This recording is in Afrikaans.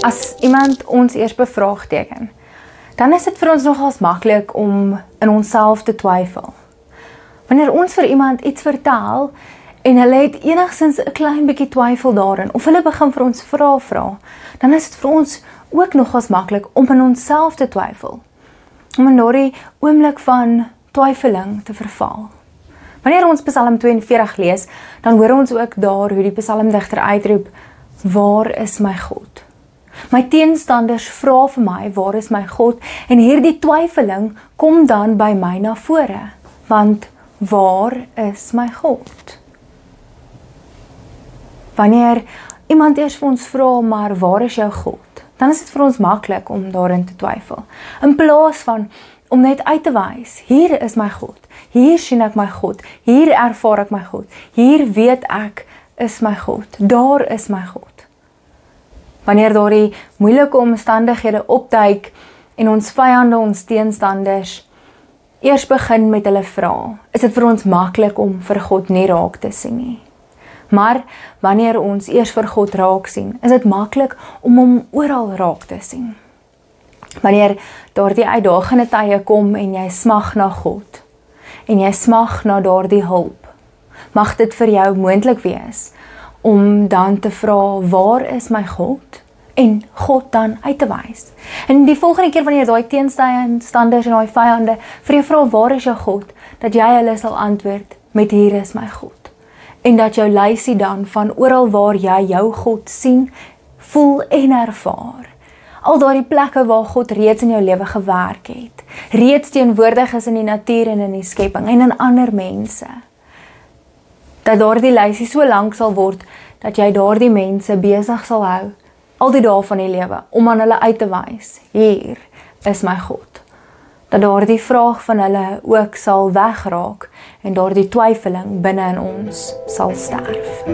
as iemand ons eers bevraagteken, dan is dit vir ons nogals maklik om in onsself te twyfel. Wanneer ons vir iemand iets vertel, en hulle het enigstens 'n klein bietjie twyfel daarin, of hulle begin vir ons vra, dan is dit vir ons ook nogals maklik om in onsself te twyfel. Om in daardie oomblik van twyfeling te verval. Wanneer ons Psalm 42 lees, dan hoor ons ook daar hoe die psalmdigter uitroep, waar is my God? My teenstanders vra vir my, waar is my God? En hierdie twyfeling kom dan by my na vore, want waar is my God? Wanneer iemand eers vir ons vra, maar waar is jou God? Dan is dit vir ons maklik om daarin te twyfel. In plaas van om net uit te wys, hier is my God, hier sien ek my God, hier ervaar ek my God, hier weet ek is my God, daar is my God. Wanneer daardie moeilike omstandighede opduik en ons vyande, ons teenstanders, eers begin met hulle vra, is dit vir ons maklik om vir God nie raak te sien nie. Maar wanneer ons eers vir God raak sien, is dit maklik om hom oral raak te sien. Wanneer daardie uitdagende tye kom en jy smag na God, en jy smag na daardie hulp, mag dit vir jou moontlik wees om dan te vra, waar is my God? En God dan uit te wys. En die volgende keer wanneer daai teenstanders en daai vyande vir jou vra, waar is jou God? Dat jy hulle sal antwoord met, hier is my God. En dat jou lysie dan van oral waar jy jou God sien, voel en ervaar. Al daardie plekke waar God reeds in jou lewe gewerk het, reeds teenwoordig is in die natuur en in die skepping en in ander mense. Dat daardie lysie so lank sal word, dat jy daardie mense besig sal hou, al die dae van die lewe, om aan hulle uit te wys, hier is my God. Dat daardie vraag van hulle ook sal wegraak, en daardie twyfeling binne in ons sal sterf.